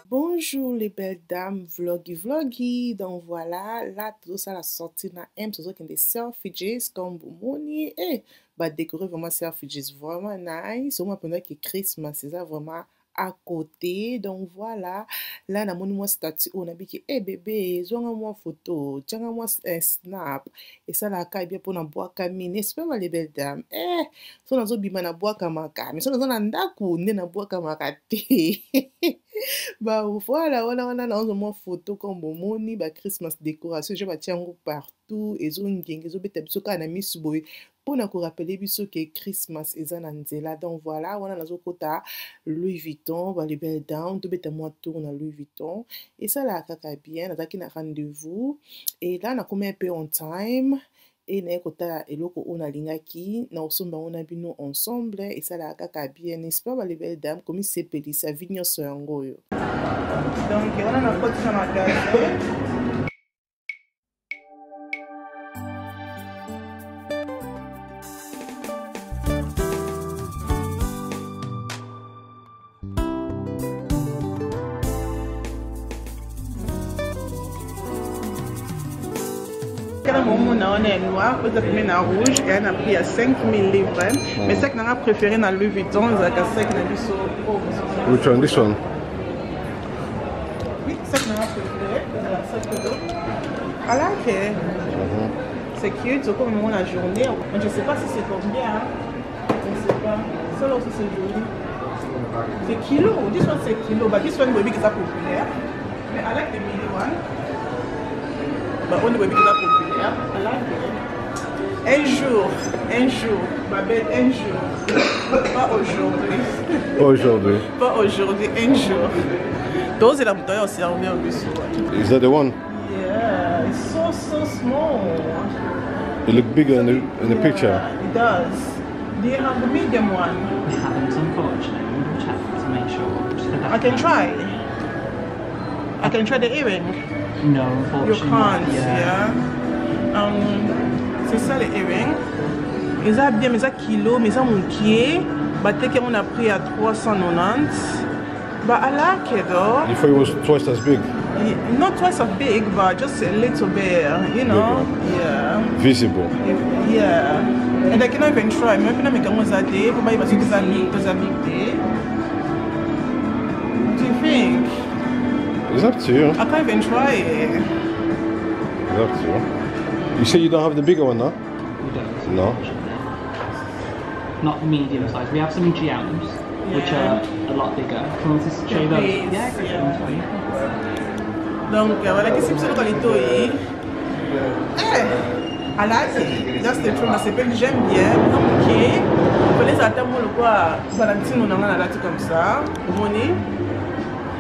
Bonjour les belles dames, vloggy. Donc voilà, là tout ça la sortie na M tout ça qui des selfies comme Boumoni et bah décorer vraiment selfies vraiment nice. Au moins pendant que Christmas c'est ça vraiment à côté. Donc voilà, là na mon statut on a dit eh bébé, zonga moi photo, tiens moi snap et ça la caille bien pour na boire camine. C'est pas les belles dames. So na zo bima na boire kamaka. Mais so na ndaku ne na boire kamaka te. Bah voilà, on a mon photo comme Bomoni, bah Christmas décoration, je vais tiens partout, et zo ngenge, zo bete biso ka na misuboy, pour na ko rappeler biso que Christmas est en nzela. Donc voilà, on a nazo kota Louis Vuitton, bah les belles dames, to bete moi tourne à Louis Vuitton, et ça là kaka bien, na taki na rendez-vous, et là na comme un peu on time. Et na kota eloko on a lingaki na osomba on a bino ensemble et ça la kaka bien n'est-ce pas les belles dames comme c'est peli sa vigno songo yo. Donc on a na photo na magasin. On est noir, vous avez mis en rouge et on a pris à 5 000 livres. Mais c'est que nous avons préféré dans Louis Vuitton, c'est que c'est que nous avons sur Which one? This one? Oui, c'est que nous avons préféré. I like it. C'est cute, c'est comme la journée. Je ne sais pas si c'est combien. Je ne sais pas. Ça là aussi c'est joli. C'est kilo. This one c'est kilo. But this one baby qui est populaire. Mais I like the mini one. But only baby qui est populaire. I like it. Un jour, ma belle, un jour. Pas aujourd'hui. Pas aujourd'hui, un jour. Those are the bouteilles au servir au bus. Is that the one? Yeah, it's so small. It looks bigger in the picture. It does. Do you have the medium one? We haven't, unfortunately. We'll check to make sure. I can try. I can try the earring. No, unfortunately. You can't, yeah. C'est ça les earrings. Ils ont bien, mais ça kilo, mais ça mon pied. Bah, tel qu'on a pris à 390. But I like it though. You thought it was twice as big? Not twice as big, but just a little bit, you know. Bigger. Yeah. Visible. Yeah. And I cannot even try. Même si je me suis dit, pour moi, il va se faire. Do you think? It's up to you. I can't even try it. It's up to you. You say you don't have the bigger one now? We don't. No. Not the medium size. We have some GMs, which are a lot bigger. Can we just show those? Yeah, for you. Donc voilà, qu'est-ce que c'est que les toys? I like it. That's the truth. C'est pas que j'aime bien. Ok. Pour les attendre le quoi? Valentine on a là comme ça. Money.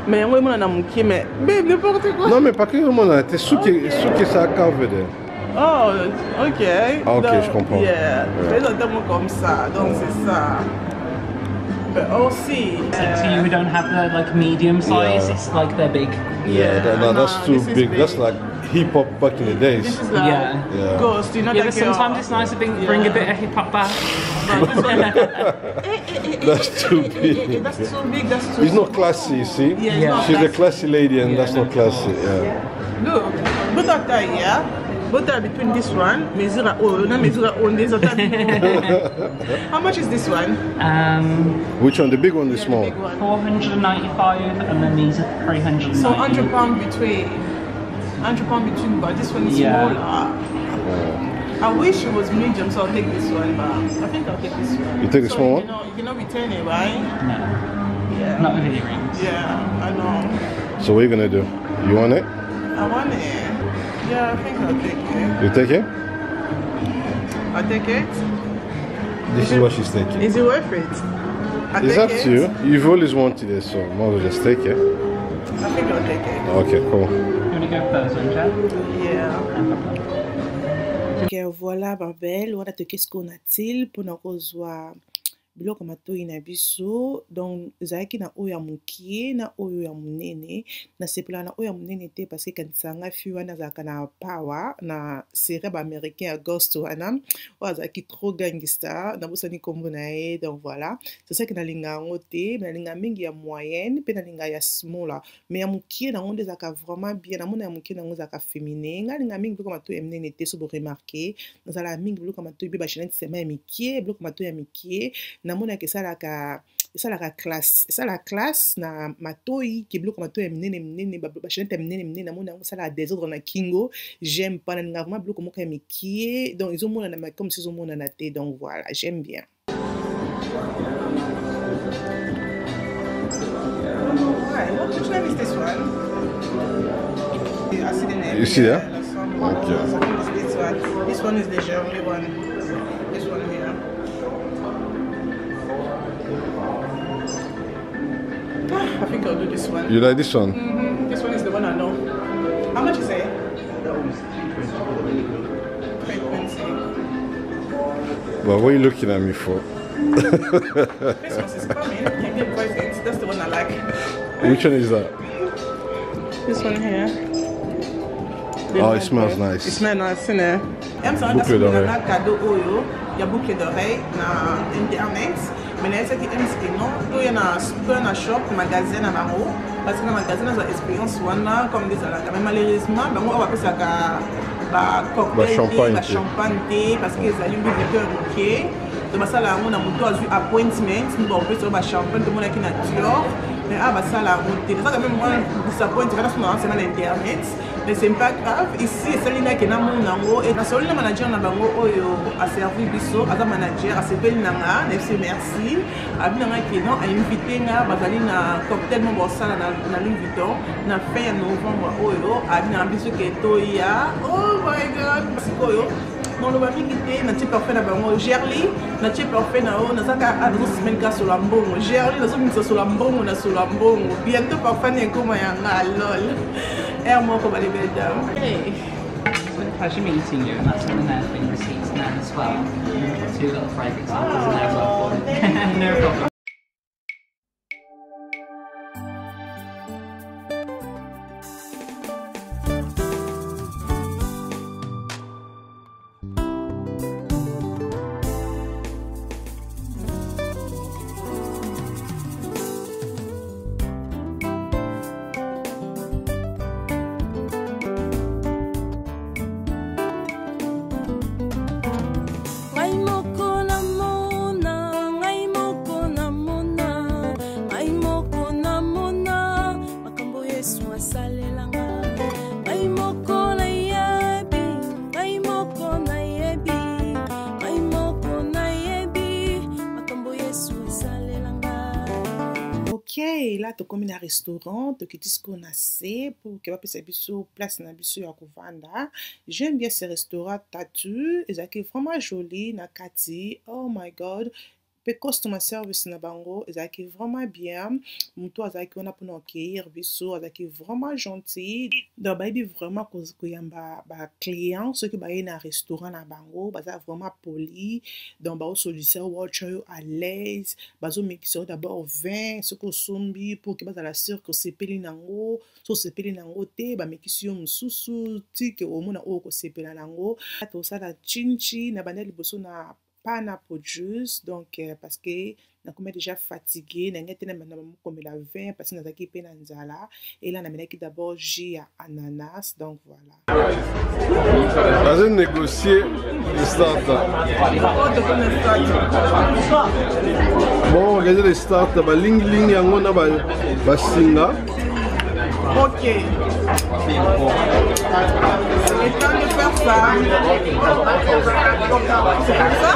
Mais moi on a manqué mais n'importe quoi. Non mais pas que le monde, t'es sûr que ça a covered. Oh, ok. Ah, ok, donc, je comprends. Yeah. Pour les attendre comme ça. Donc c'est ça. But aussi. So you don't have the like medium size. Yeah. It's like they're big. Yeah, no, that's too big. That's like hip hop back in the days. This is like Yeah. Ghost, you know. Yeah, like but sometimes it's nice to bring a bit of hip hop back. That's too big. That's too big. That's too. It's not classy, you see? Yeah, it's not She's a classy. classy lady and Yeah, that's not classy. Yeah. Look, both are tight, yeah. Both are between this one, Mezura O, not Mezura O, these are How much is this one? Which one? The big one, the Yeah, small? the big one. 495, and then these are 390. So £100 between. £100 between, but this one is Yeah. smaller. I wish it was medium, so I'll take this one, but I think I'll take this one. You take the So small one? You cannot return it, right? No, Yeah. not with earrings. Yeah, I know. So what are you gonna do? You want it? want it. Yeah, I think I'll take it. You take it? I'll take it. This is what she's taking. Is it worth it? It's up to you. You've always wanted it, so might as well just take it. I think I'll take it. Okay, cool. You want to go first, Chad? Yeah. Ok, voilà, ma belle. Voilà, qu'est-ce qu'on a-t-il pour nous rejoindre? Biloko matoi na biso donc ezalaki na oyo ya mokie na oyo ya monene na sepela na oyo ya monene te parce que kanisanga fi wana azalaka na power na série américain ya Ghost wana oyo azalaki trop gangster na bosani kombo na ye donc voilà c'est ça que nalinga yango te mais nalinga mingi ya moyenne mpe nalinga ya smaller mais ya mokie nango nde ezalaka vraiment bien namona ya mokie nango ezalaka féminin nga nalinga mingi biloko matoi ya minene te so boremarke nazala mingi biloko matoi mpe bachanete sema ya mikie biloko matoi ya mikie namona ke esalaka classe esala classe na matoi ke biloko matoi ya minene bachanete ya minene namona yango esalaka désordre na kingo j'aime pas nalinga vraiment biloko moko ya mikie donc ezomonana comme si ezomonana te donc voilà j'aime bien. Which name is this one? I see the name. You see that? Okay. This one is the Germany one. This one here. I think I'll do this one. You like this one? This one is the one I know. How much is it? But what are you looking at me for? Christmas is coming. You can get presents. That's the one I like. Which one is that? This one here. Oh, it smells nice. It smells nice, isn't it? Boucle d'oreille. Cadeau oyo. Il y a boucle d'oreille na internet. Mais là, c'est qui aime non. Toi, il y a un shop, magasin à Maro. Parce que le magasin a une expérience comme des salades. Mais malheureusement, on va faire ça cocktail, champagne, parce que les allumes de ok. Donc ça là, on a mon appointment. Nous on peut sur la champagne, tout le monde qui nature. Mais ça là, on est ça quand même moi disappoint quand on a sur l'internet. Mais c'est pas grave. Ici, c'est l'une qui est dans mon nango et la seule manager na bango oyo a servi biso, a manager a s'appelle nanga, merci. A binanga qui non a invité nga bazali na cocktail mon bossa na Louis Vuitton na fin novembre oyo a binanga biso ke toya. Oh my god. Sikoyo. Non, le babi qui était na type parfait na bango Gerli, na type parfait na o na saka a 2 semaines ka sur la mbongo. Gerli na so misa sur la mbongo na sur la mbongo. Bientôt parfait ne koma yanga lol. Hey. It's been a pleasure meeting you, and that's something that's been receipts now as well. We've got 2 little fragrances there as well for you. No problem. Là, tu comme un restaurant, tu dis qu'on a c'est pour que tu aies place na biso ya kovanda. J'aime bien ce restaurant Tatu, ils sont vraiment joli na Kati. Oh my god. Pe customer service na bango, ezaki vraiment bien. Muto azaki wana pour nous accueillir biso, azaki vraiment gentil. Donc baby vraiment koyamba ba client ceux qui ba na restaurant na bango, baza vraiment poli. Donc ba solution watch you à l'aise, bazo mixer d'abord vin, ce ko sombi pour que baza la sûr que sepeli nango, so sepeli nango te ba mixio mususu ti ke o mona o ko sepela nango. To sala chinchi na bandeli boso na pana produce donc parce que na comme déjà fatigué na ngete na comme la vin parce que na zaki pe na nzala et là na menaki d'abord jus à ananas donc voilà. Vas-y négocier le starter. Bon, regardez les starter ba ling yango na ba singa. Ok. C'est le temps de faire ça. C'est comme ça?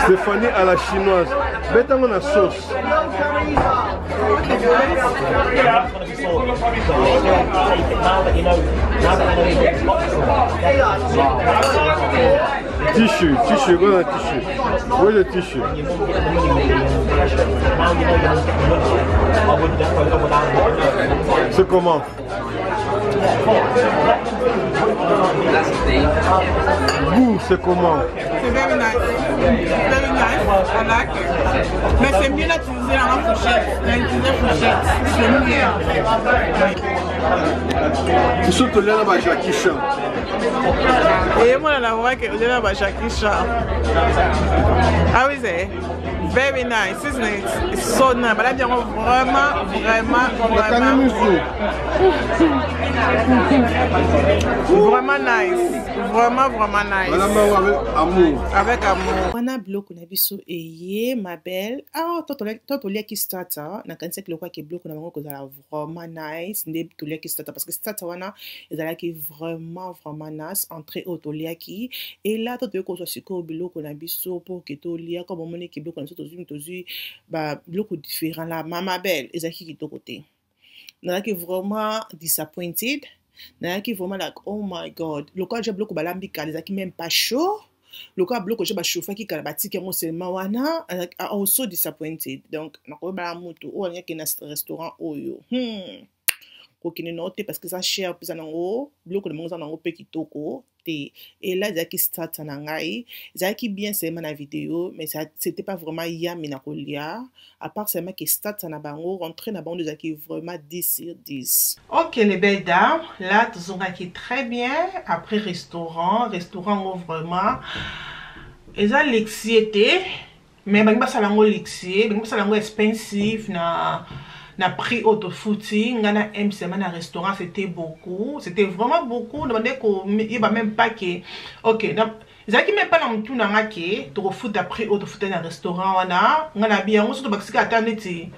Stéphanie à la chinoise. Beta on a sauce. Tissue, go on tissue. Where's the tissue? C'est comment? Goût, c'est comment? C'est very nice. Very nice. I like it. Mais c'est mieux d'utiliser la fourchette. D'utiliser la fourchette. C'est mieux. Tu sais que tu as Jackie Chan. Et moi, la voix que j'ai là, Jackie Chan. Ah oui, c'est very nice, isn't it? It's so nice. But là, vraiment. Vraiment nice. Vraiment nice. Avec amour. On a bloqué na biso eye ma belle. Ah, toi lia qui start na kanisa que le quoi qui bloqué na bango kozala vraiment nice. Ndé to lia qui start parce que start wana ezala qui vraiment nice entrée auto lia qui et là toi tu ko so siko biloko na biso pour que to lia comme on qui bloqué na so tozu ba bloqué différent là ma belle ezaki qui to côté. Na qui vraiment disappointed. Na qui vraiment like oh my god le quoi j'ai bloqué balambi kaliza qui même pas chaud le quoi bloqué j'ai ba chauffer qui kala batiki ngo seulement wana I was so disappointed donc na ko ba mutu o nya ki na restaurant oyo kokine note parce que ça cher plus nango bloqué de monza nango pe kitoko te et là zaki start na ngai zaki bien seulement na vidéo mais ça c'était pas vraiment yami na kolia à part seulement que start na bango rentrer na bango zaki vraiment 10 sur 10. OK les belles dames, là tout ça qui très bien après restaurant vraiment eza lexiété mais bango salango lexié bango salango expensive na prix auto footing ngana m semaine à restaurant c'était vraiment beaucoup demandé ko il va même pas que OK zaki même pas na mutu na ngake to foot après auto foot na restaurant wana ngana bien on surtout bakisika atandeti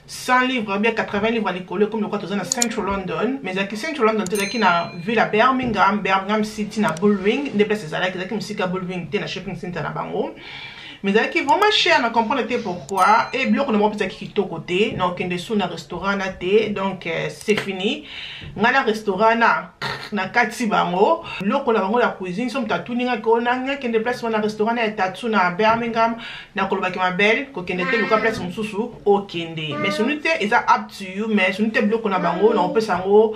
100 livres bien 80 livres à l'école comme le quoi dans Central London mais zaki Central London zaki na ville à Birmingham City na Bullring des places zaki musika Bullring te na shopping center na bango. Mais ça qui vraiment cher, on comprend pourquoi. Et bloc on a moins plus qui tout côté. Donc on est sous un restaurant na té. Donc c'est fini. On a un restaurant na kati bango. Bloc on a bango la cuisine. Somme tatu ninga ko na nga kende place on a restaurant na tatu na Birmingham. Na koloba ki ma belle. Ko kende te loka place mususu o kende. Mais ce n'était is up to you. Mais ce n'était bloc on a bango. Na on peut sango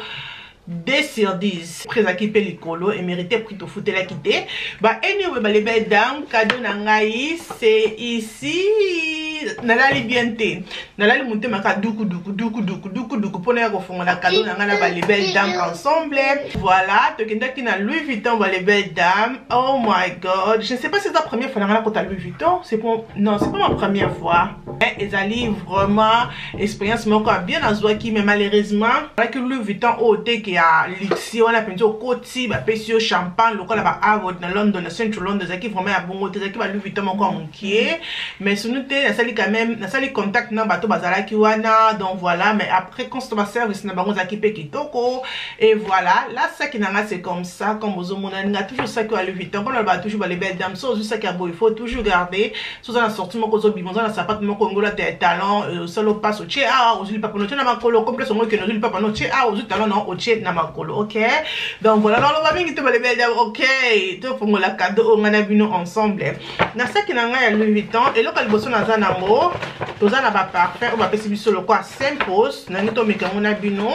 2 sur 10. Après équipé l'écolo et mérité prix to foutre la quitter. Bah anyway, bah les belles dames, cadeau nangai, c'est ici. Nalali bienté. Nalali monter ma duku pour ne refondre la cadeau nangana bah les belles dames ensemble. Voilà, tu kenda qui na Louis Vuitton bah les belles dames. Oh my god, je ne sais pas si c'est ta première fois nangana quand Louis Vuitton, non, c'est pas ma première fois. Et ils vraiment expérience mais encore bien à Zouaki mais malheureusement avec Louis Vuitton au thé qui a luxe on a peint au côté bah pesio champagne local là-bas à London na Central London ça qui vraiment à bon côté ça qui va Louis Vuitton encore manqué mais ce nous t'es ça quand même ça les contact na bateau bazala qui wana donc voilà mais après customer service na bango za qui pe kitoko et voilà là ça qui n'a c'est comme ça comme aux hommes on a toujours ça que Louis Vuitton quand on va toujours les belles dames ça ça qui a beau il faut toujours garder sous un assortiment qu'on zobi bonza na sapat mon Congo tes talents solo passe au tché ah aux pas pour na makolo complet son que nous pas pour tché ah aux talents non au tché na makolo OK donc voilà alors on va bien que les belles dames OK tout pour la cadeau on a vu nous ensemble na ça qui n'a nga Louis Vuitton et local bosso na za nango toza na ba parfum on va passer biso le quoi s'impose na nito meka on a vu nous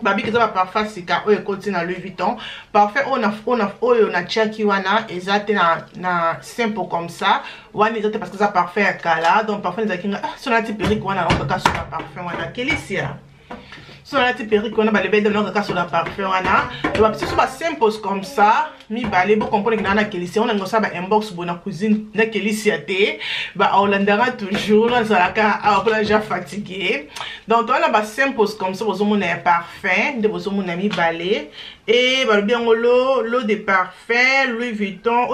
babi que ça va parfum sika o ekoti na Louis Vuitton parfait on a chaki wana ezate na simple comme ça wana ezate parce que ça parfait kala donc parfum ezaki son ati perruque wana on ka sur la parfum wana kelisia son ati perruque wana ba le belle donc ka sur la parfum wana on va passer sur ba simple comme ça mi balé pour comprendre que na kelisia on a ngosa ba inbox bona cuisine na kelisia te ba olandara toujours on ça la ka on est déjà fatigué donc on a ba simple comme ça vous mon parfum de vous mon ami balé et ba bien l'eau de parfum Louis Vuitton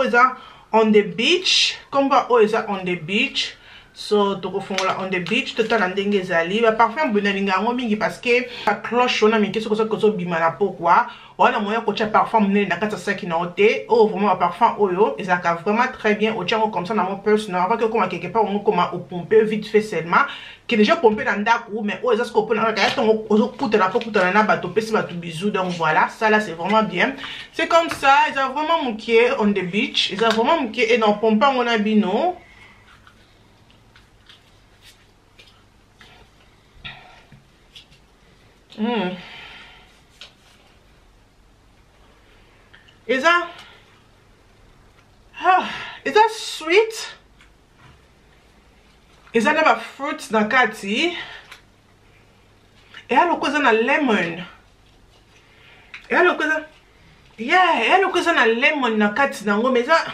on the beach comme ba on the beach So tokofongola on the beach totala ndenge ezali ba parfum bonalinga ngo mingi parce que la cloche on a mis quelque chose que bima na pourquoi on a moyen ko tia parfum mné na kata saki na oté oh vraiment parfum oyo ezaka vraiment très bien au tia comme ça dans mon personnel avant que comme quelque part on comment au pomper vite fait seulement que déjà pomper dans ndaku mais oh ezas ko pona ka yato ozo kutela na bato pesi bato bisous donc voilà ça là c'est vraiment bien c'est comme ça ils ont vraiment mouké on the beach ils ont vraiment mouké et dans pomper on a bino. Is that sweet? Is that never fruits na kati? Ela coisa na lemon. Ela coisa na lemon na kati na ngome ça.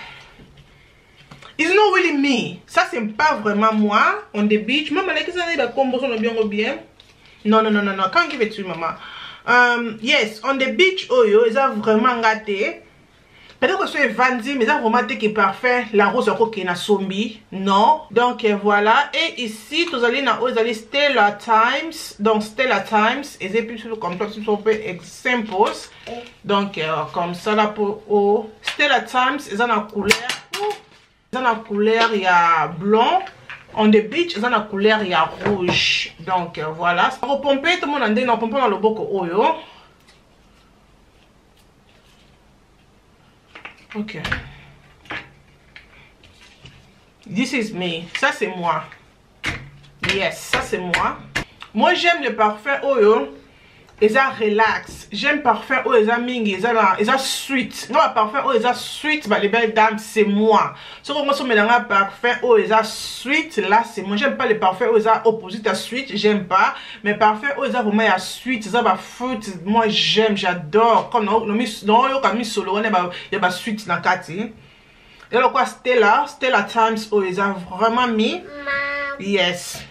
It's not really me. Ça c'est pas vraiment moi on the beach. Maman like ça va composer bien. Non. Can't give it to you, mama. Yes, on the beach, oyo, ils ont vraiment gâté. Peut-être que c'est Vanzi, mais ils ont vraiment été parfait. La rose qui est na sombi. Non. Donc, voilà. Et ici, vous allez na vous allez Stella Times. Donc, Stella Times. Et c'est plus comme ça, c'est un peu examples. Donc, comme ça, là, pour Stella Times, ils ont la couleur. Ils ont la couleur, il y a blanc. On the beach, ils ont la couleur, il y a rouge. Donc voilà. Pour pomper, tout le monde a dit, on pompe dans le boko oyo. Ok. This is me. Ça c'est moi. Yes, ça c'est moi. Moi j'aime le parfum oyo. Ils ont relax. J'aime parfum oyo, ils ont mingi, ils ont sweet. Non, le parfum oyo, ils ont sweet, bah les belles dames, c'est moi. Si on commence à mélanger un parfum oyo, ils ont sweet, là c'est moi. J'aime pas les parfums oyo, ils ont opposite à sweet, j'aime pas. Mais parfum oyo, ils ont vraiment à sweet, ils ont bah fruit, moi j'aime, j'adore. Comme non, comme solo, il y a bah sweet dans la carte. Et là quoi, Stella Times oyo, ils ont vraiment mis. Yes.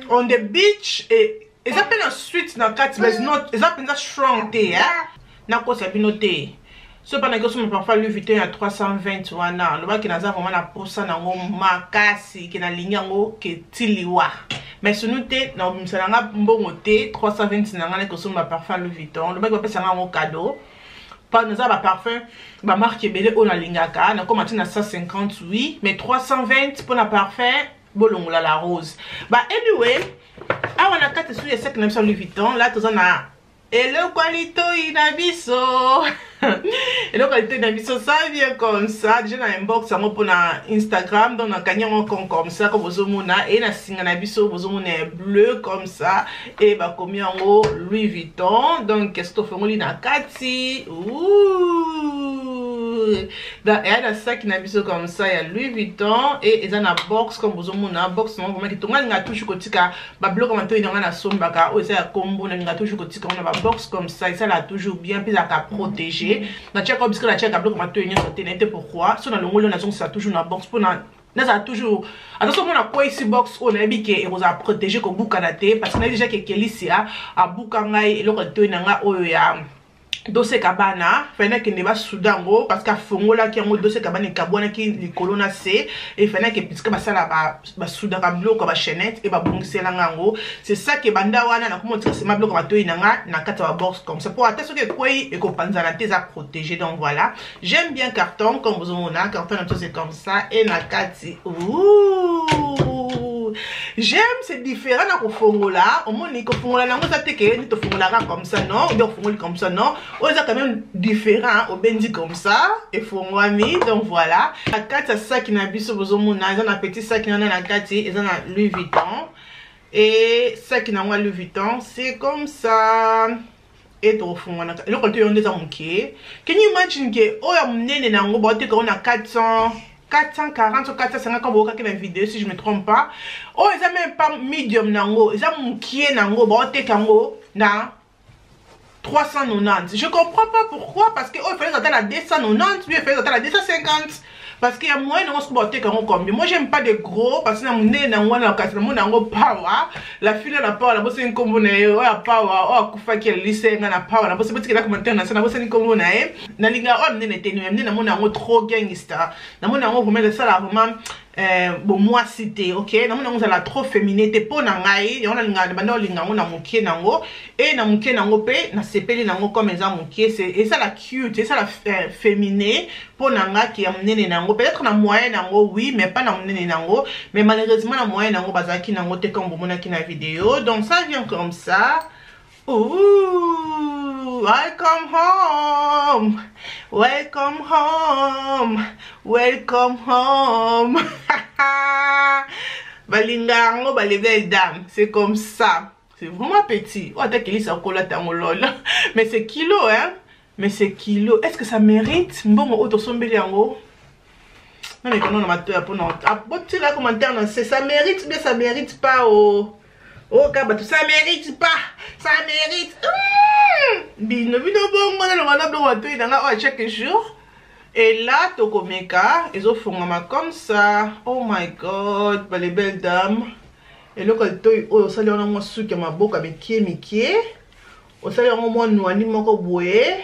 On the beach et ils appellent un sweet dans 4 mais ils appellent ça strong thé hein na ko sabi no thé so pendant que son parfois Louis Vuitton à 320 wana le ba ki na za vraiment na posa na ngo makasi ki na ligne ngo ke tiliwa mais ce nous thé na msalanga mbongo thé 320 na ngana ko son parfum Louis Vuitton le ba ko pesa ngo cadeau pas nous a ba parfum ba marque belé on a lingaka na ko matina 150 oui mais 320 pour na parfum bolongola la rose bah anyway. Ah, on a 4 sous les 5 Louis Vuitton. Là, tout ça, on a. Et le qualité inabiso. Et le qualité inabiso, ça vient comme ça. Déjà, dans l'inbox, on pour Instagram. Donc, on a gagné un compte comme ça. Comme vous avez et on a signé inabiso. Vous avez bleu comme ça. Et bah, combien en haut Louis Vuitton. Donc, qu'est-ce que vous faites? On a 4. Ouh. Donc, il y a des sacs inabiso comme ça. Il y a Louis Vuitton. Et il y a une box comme vous avez une box. On a toujours côté. Bleu comme tu es dans la sombaka. Ou c'est un combo. On a toujours côté. On a box comme ça et ça l'a toujours bien puis ça a protégé na check comme la check bloc comme tu es pourquoi sur le ngolo na ça toujours na box pour na ça toujours attention on a quoi ici box on a dit que et vous a protégé comme boukanate parce qu'on a déjà que Kelicia a boukangai et le côté nanga oyo ya dossier kabana fena que ne va soudango parce qu'à fongola qui en dossier kabana kabwana qui les colonna c et fena que puisque ba sala ba soudaka bloc ba chaînette et ba bongisela ngango c'est ça que banda wana na comment c'est ma bloc ba to inanga na kata ba box comme ça pour attention que quoi et ko panzana tes à protéger donc voilà j'aime bien carton comme vous on a carton c'est comme ça et na kati ouh j'aime c'est différent na ko fongola au moins ni ko fongola na ngoza teke ni to fongola comme ça non ou bien fongola comme ça non on est quand même différent au bendi comme ça et fongwami donc voilà la carte ça qui n'a biso bozomona ils ont un petit sac qui en a la carte ils ont un Louis Vuitton et ça qui n'a pas Louis Vuitton c'est comme ça et to fongwana le côté on est à moquer can you imagine que oh ya mnene na ngo bote ko na 440 ou 450 quand vous regardez la vidéo si je me trompe pas oh ils ont même pas medium nango ils ont moqué nango bote kango na 390. Je comprends pas pourquoi parce que oh, il fallait attendre à 290 puis il fallait attendre à 250 parce qu'il y a moins de choses pour combien. Moi j'aime pas des gros parce que na mune na ngwana kasi na muna ngo power la fille na power la bosse nkombo na yo ya power oh akufa ki lise na power na bosse petit la commentaire na bosse nkombo na e na linga oh mune tenu mune na muna ngo trop gangster na muna ngo vraiment ça la vraiment bon moi cité ok na mona ngozala trop féminité po na ngai yona linga banda linga ngona mokie nango et na mokie nango pe na sepeli nango comme eza mokie c'est et ça la cute et ça la féminin po na nga ki ya munene nango peut-être na moyen nango oui mais pas na munene nango mais malheureusement na moyen nango bazaki nango te comme mona ki na vidéo donc ça vient comme ça. Ooh, welcome home, welcome home, welcome home. Balingango, balibelle dame, c'est comme ça. C'est vraiment petit. Oh, t'as qu'il ça colle à lol. Mais c'est kilo, hein? Mais c'est kilo. Est-ce que ça mérite? Bon, auto sombeliango. Non, mais quand on a ma pour non. Ah, bon, tu la commentaire, non, c'est ça mérite, mais ça mérite pas au. Oh, Kabatou, ça mérite pas. Ça mérite. Bino, bino, bon, on a chaque jour. Et là, Tokomeka, ils ont fait comme ça. Oh my god, bah, les belles dames. Et là, quand on s'est dit, on a su que ma boca avec qui on s'est dit, on a noani moko boué.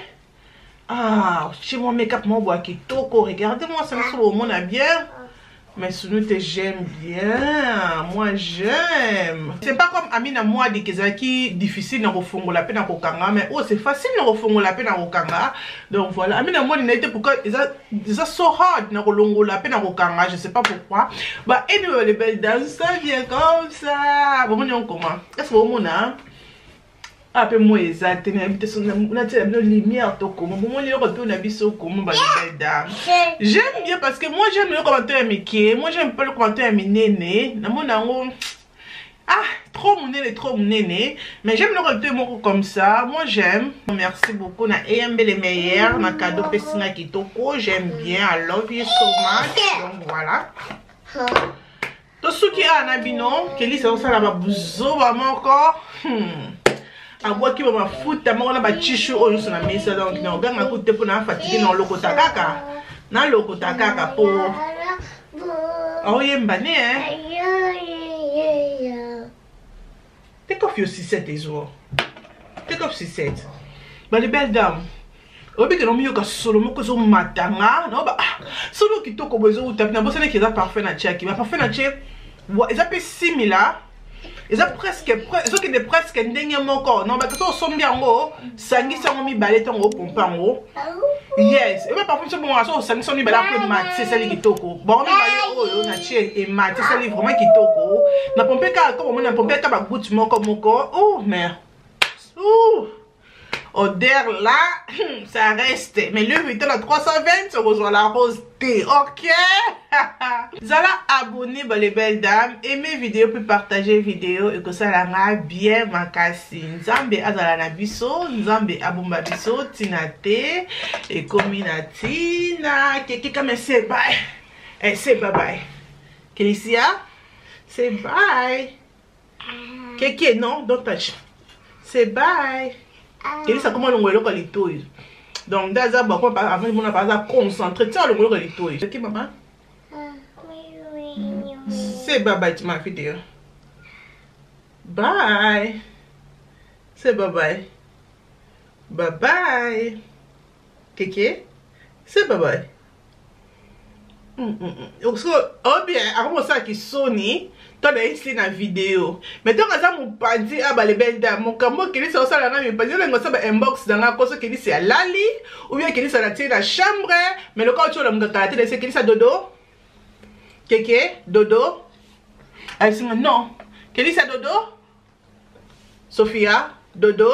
Ah, chez moi, make-up, mon bois qui toko. Regardez-moi, ça me sauve, mon a bien. Mais sinon, j'aime bien. Moi, j'aime. C'est pas comme Amina moi dit que c'est difficile de refongo la peine à Kokanga. Mais oh, c'est facile de refongo la peine à Kokanga. Donc voilà. Amina moi dit que pourquoi ils ont so hard de relongo la peine à Kokanga. Je sais pas pourquoi. Bah, anyway, les belles dames, ça vient comme ça. Bon, on comment? Est-ce que vous m'en ah, peu moi exact, on a la lumière tout comme moi les retours na biso comme belle dame. J'aime bien parce que moi j'aime le commentaire Mickey, moi j'aime pas le commentaire Néné. Na mon nango ah, trop mon néné, mais j'aime le retour comme ça. Moi j'aime. Merci beaucoup na EMB les meilleurs, na cadeau pessinga kitoko, j'aime bien. I love you so much. Donc voilà. Tout ce qui a na bino, Kelly ça ça la babuzo vraiment encore. Aboki ba futa mona ba chishu oyo sona mesa donc na oganga ko te pona fatigué na lokota kaka po oyemba ne take off your 6-7 les jours take off 6-7 ba les belles dames obi que no miyo ka solo moko zo matanga no ba solo kitoko bozo utapina bosana ki za parfait na chaki ba parfait na chaki eza pe similar. Ils ont presque ndenge moko non mais quand on sombi yango sangi sango mi balé tongo pompango yes et parfois c'est bon aso sangi sango mi balé après mat c'est ça li kitoko bon mi balé oyo na tie et mat c'est ça li vraiment kitoko na pompe ka comme on na pompe ka ba goutte moko oh mais odeur là ça reste mais le 8 à 320 se rejoint la rose thé ok. Zala abonné les belles dames, aimez vidéo puis partager vidéo et que ça la bien makasi. Nzambe azala na biso, nzambe abomba biso tinate et kominatina keke comme c'est bye. Eh c'est bye bye. Kélicia, c'est bye. Keke non, don't touch. C'est bye. Kélicia comment on le lito. Donc d'aza beaucoup avant on a pas concentré tiens le lito. OK maman? Say bye bye to my video. Bye. Say bye bye. Bye bye. Keke. Say bye bye. So, oh bien, avant ça qui sonne, tu as ici dans la vidéo. Mais toi, quand mon padi ah bah les belles dames, mon camo qui est sur ça là, mais pas dire que ça inbox dans la cause qui dit c'est à Lali ou bien qui dit ça la tire la chambre, mais le quand tu as le caractère c'est qui dit ça dodo. Keke, dodo. Elle dit non. Qui dit ça dodo? Sophia, dodo.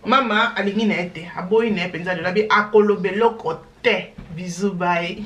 Maman, alingi nete, aboyi ne penza de la bi akolo beloko te. Bisous bye.